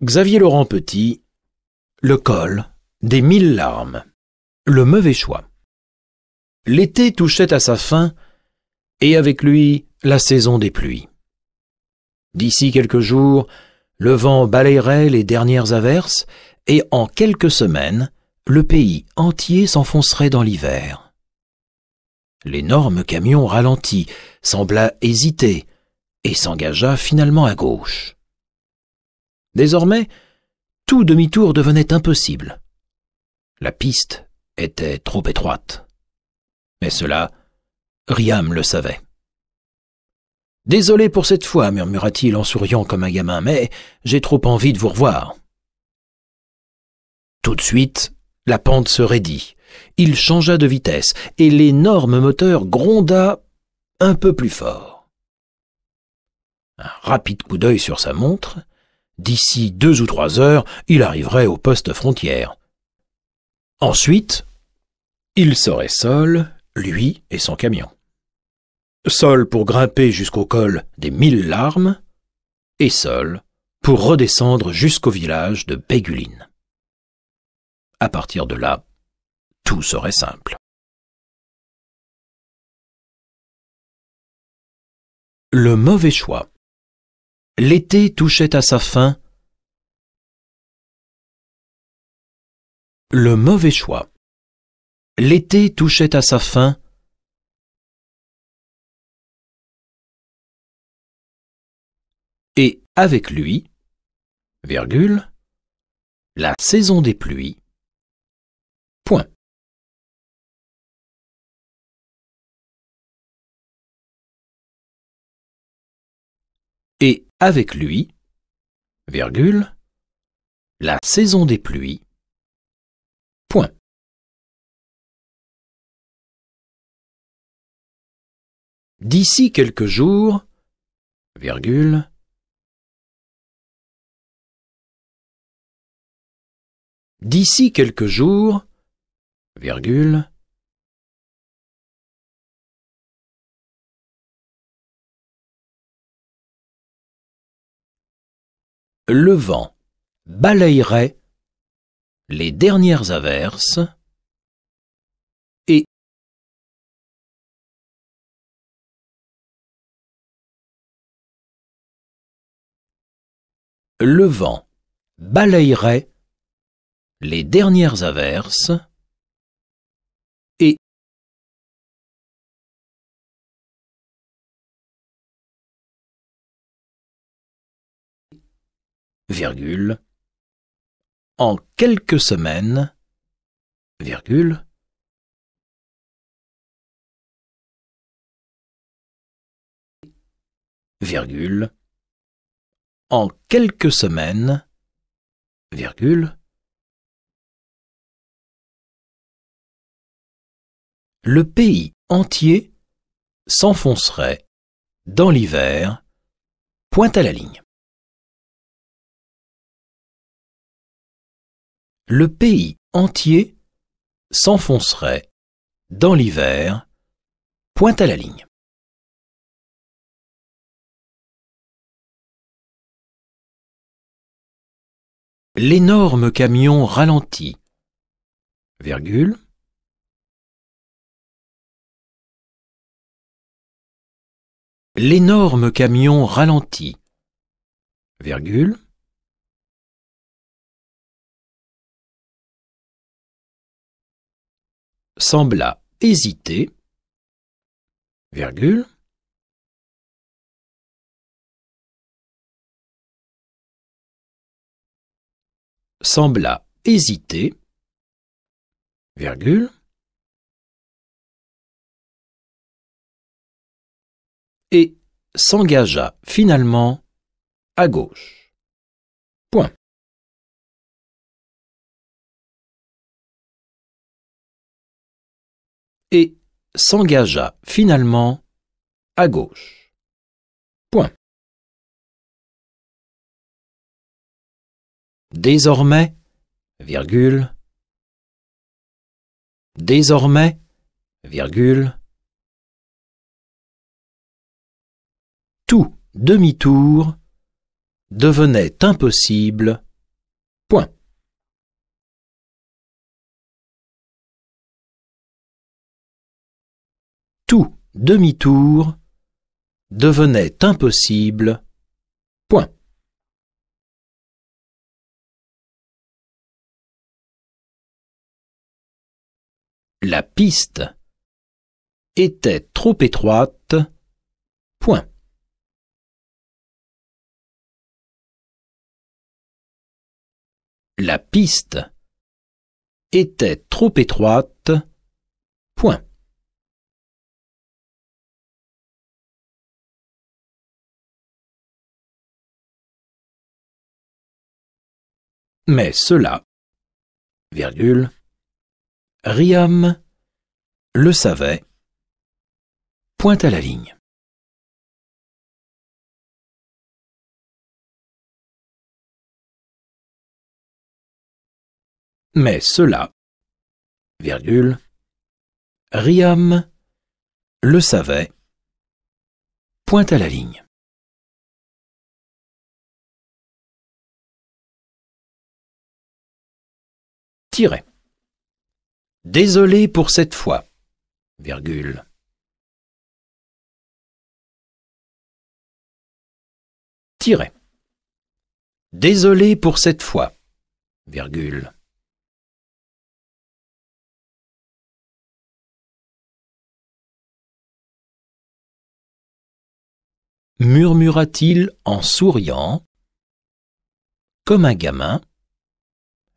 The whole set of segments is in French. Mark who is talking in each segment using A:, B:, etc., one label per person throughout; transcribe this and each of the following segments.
A: Xavier Laurent Petit, le col des 1000 larmes. Le mauvais choix. L'été touchait à sa fin, et avec lui la saison des pluies. D'ici quelques jours, le vent balayerait les dernières averses, et en quelques semaines, le pays entier s'enfoncerait dans l'hiver. L'énorme camion ralentit, sembla hésiter, et s'engagea finalement à gauche. Désormais, tout demi-tour devenait impossible. La piste était trop étroite. Mais cela, Riam le savait. « Désolé pour cette fois, murmura-t-il en souriant comme un gamin, mais j'ai trop envie de vous revoir. » Tout de suite, la pente se raidit. Il changea de vitesse et l'énorme moteur gronda un peu plus fort. Un rapide coup d'œil sur sa montre. D'ici 2 ou 3 heures, il arriverait au poste frontière. Ensuite, il serait seul, lui et son camion. Seul pour grimper jusqu'au col des 1000 larmes, et seul pour redescendre jusqu'au village de Béguline. À partir de là, tout serait simple. Le mauvais choix. L'été touchait à sa fin. Le mauvais choix. L'été touchait à sa fin. Et avec lui, virgule, la saison des pluies. Point. Et avec lui, virgule, la saison des pluies. Point. D'ici quelques jours, virgule, d'ici quelques jours, virgule, le vent balayerait les dernières averses et le vent balayerait les dernières averses et virgule, en quelques semaines, virgule, virgule, en quelques semaines, virgule, le pays entier s'enfoncerait dans l'hiver, point à la ligne. Le pays entier s'enfoncerait dans l'hiver, point à la ligne. L'énorme camion ralentit, virgule, l'énorme camion ralentit, virgule, sembla hésiter, virgule, sembla hésiter, virgule, et s'engagea finalement à gauche. Point. Et s'engagea finalement à gauche. Point. Désormais, virgule, désormais, virgule, tout demi-tour devenait impossible Point. Tout demi-tour devenait impossible. Point. La piste était trop étroite. Point. La piste était trop étroite. Point. Mais cela, virgule, Riam le savait. Point à la ligne. Mais cela, virgule, Riam le savait. Point à la ligne. Tiret. Désolé pour cette fois, virgule. Tiret. Désolé pour cette fois, virgule. Murmura-t-il en souriant, comme un gamin,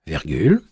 A: virgule.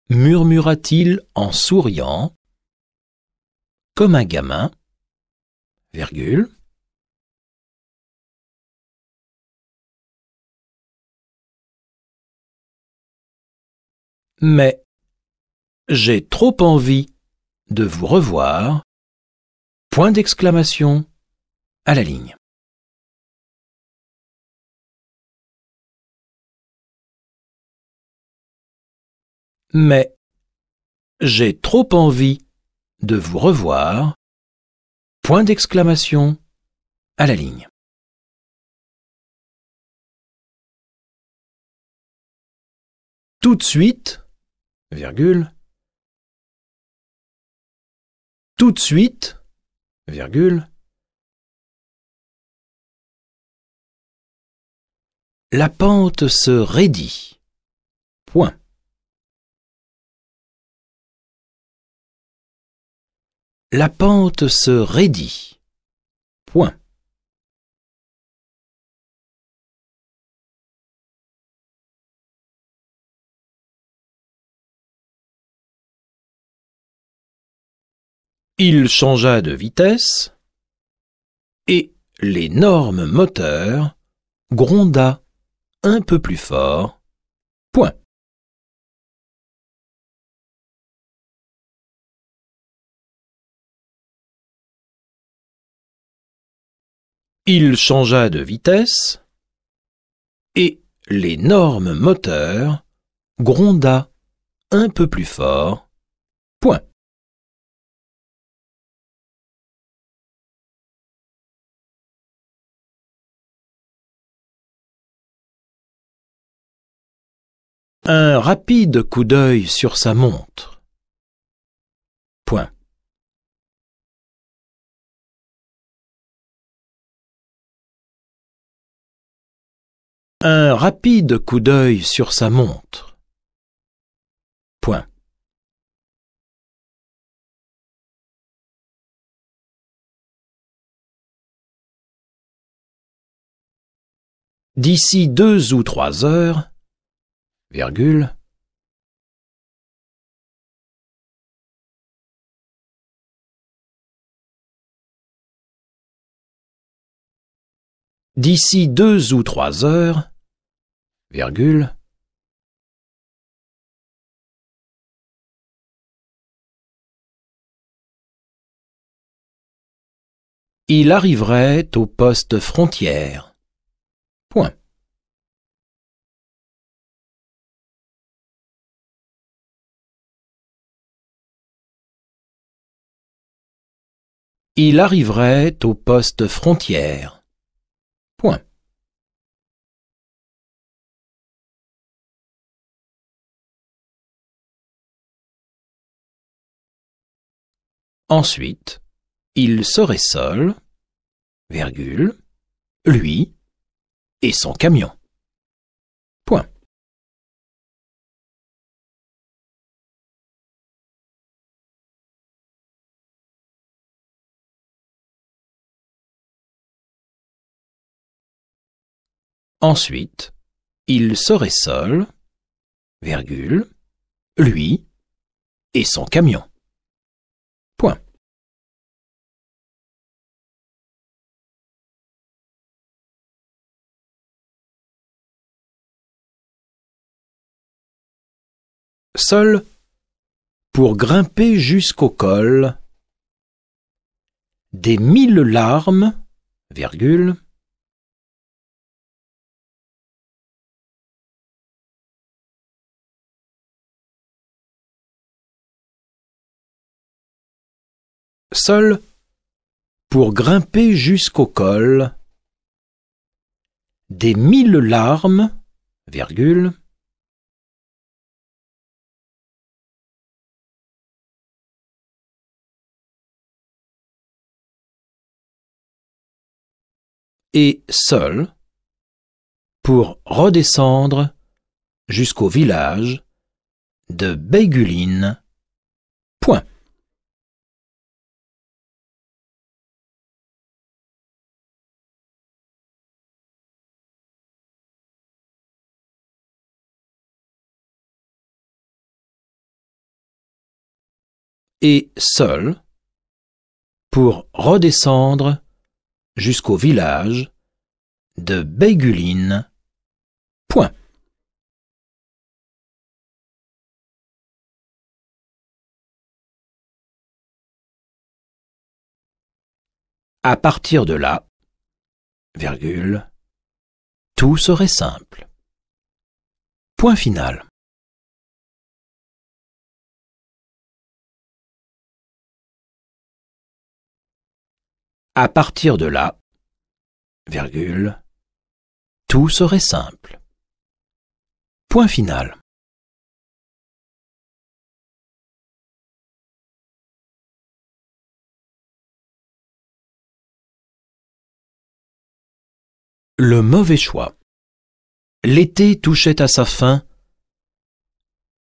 A: Murmura-t-il en souriant, comme un gamin, virgule. Mais j'ai trop envie de vous revoir. Point d'exclamation à la ligne. Mais j'ai trop envie de vous revoir. Point d'exclamation à la ligne. Tout de suite, virgule. Tout de suite, virgule. La pente se raidit. Point. La pente se raidit. Point. Il changea de vitesse et l'énorme moteur gronda un peu plus fort. Point. Il changea de vitesse et l'énorme moteur gronda un peu plus fort. Point. Un rapide coup d'œil sur sa montre. Point. Un rapide coup d'œil sur sa montre. Point. D'ici 2 ou 3 heures, virgule, d'ici 2 ou 3 heures, virgule, il arriverait au poste frontière. Point. il arriverait au poste frontière. Point. Ensuite, il serait seul, virgule, lui et son camion. Point. Ensuite, il serait seul, virgule, lui et son camion. Point. Seul pour grimper jusqu'au col des 1000 larmes, virgule, seul pour grimper jusqu'au col des 1000 larmes, virgule, et seul pour redescendre jusqu'au village de Beyguline. Point. Et seul pour redescendre jusqu'au village de Beyguline. Point. À partir de là, virgule, tout serait simple. Point final. À partir de là, virgule, tout serait simple. Point final. Le mauvais choix. L'été touchait à sa fin,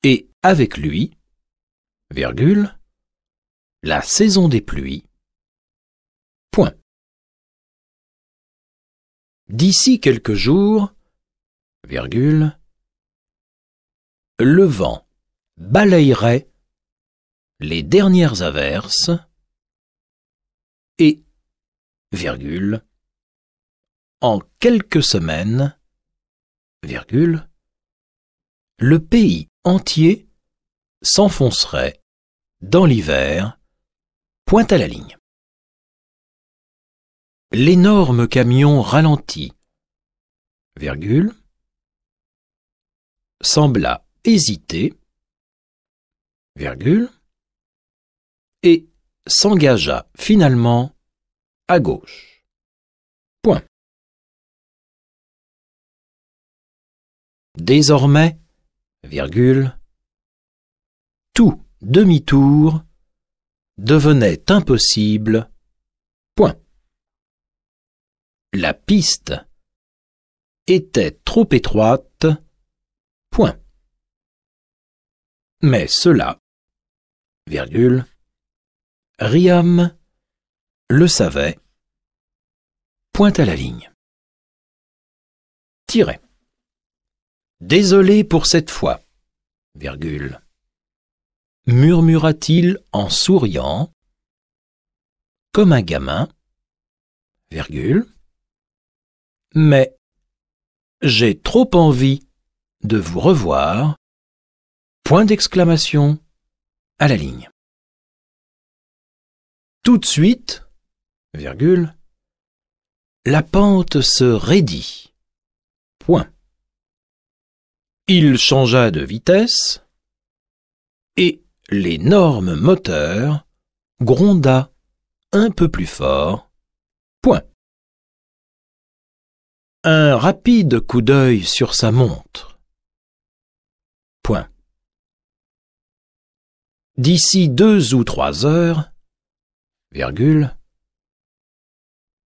A: et avec lui, virgule, la saison des pluies. Point. D'ici quelques jours, virgule, le vent balayerait les dernières averses et, virgule, en quelques semaines, virgule, le pays entier s'enfoncerait dans l'hiver, point à la ligne. L'énorme camion ralenti, virgule, sembla hésiter, virgule, et s'engagea finalement à gauche. Point. Désormais, virgule, tout demi-tour devenait impossible. Point. La piste était trop étroite. Point. Mais cela, virgule, Riam le savait. Point à la ligne. Tiret. Désolé pour cette fois, virgule, murmura-t-il en souriant, comme un gamin, virgule, mais j'ai trop envie de vous revoir, point d'exclamation à la ligne. Tout de suite, virgule, la pente se raidit, point. Il changea de vitesse et l'énorme moteur gronda un peu plus fort. Point. Un rapide coup d'œil sur sa montre. Point. D'ici 2 ou 3 heures, virgule,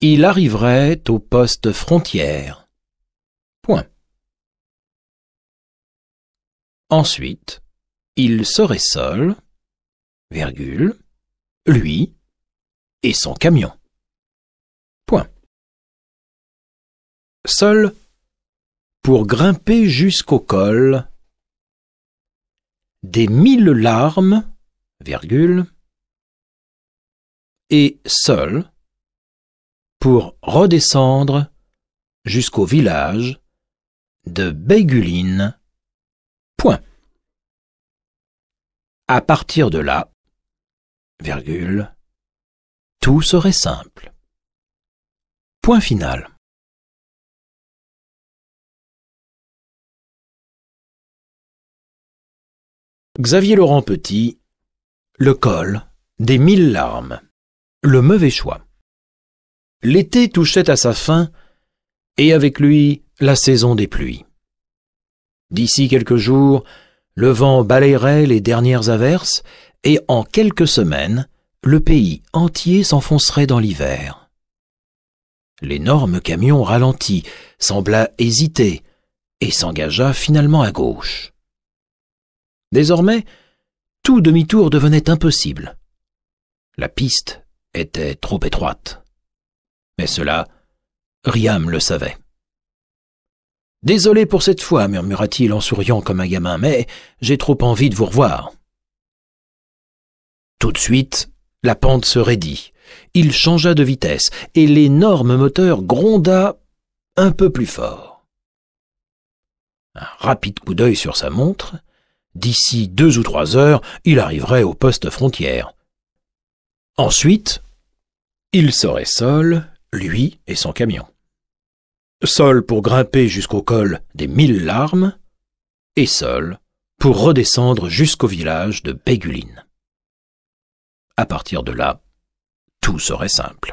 A: il arriverait au poste frontière. Point. Ensuite, il serait seul, virgule, lui et son camion. Point. Seul pour grimper jusqu'au col des 1000 larmes, virgule, et seul pour redescendre jusqu'au village de Béguline. Point. À partir de là, virgule, tout serait simple. Point final. Xavier Laurent Petit, Le col des 1000 larmes. Le mauvais choix. L'été touchait à sa fin, et avec lui la saison des pluies. D'ici quelques jours, le vent balayerait les dernières averses, et en quelques semaines, le pays entier s'enfoncerait dans l'hiver. L'énorme camion ralentit, sembla hésiter, et s'engagea finalement à gauche. Désormais, tout demi-tour devenait impossible. La piste était trop étroite. Mais cela, Riam le savait. « Désolé pour cette fois, » murmura-t-il en souriant comme un gamin, « mais j'ai trop envie de vous revoir. » Tout de suite, la pente se raidit. Il changea de vitesse et l'énorme moteur gronda un peu plus fort. Un rapide coup d'œil sur sa montre. D'ici 2 ou 3 heures, il arriverait au poste frontière. Ensuite, il serait seul, lui et son camion. Seul pour grimper jusqu'au col des 1000 larmes, et seul pour redescendre jusqu'au village de Béguline. À partir de là, tout serait simple.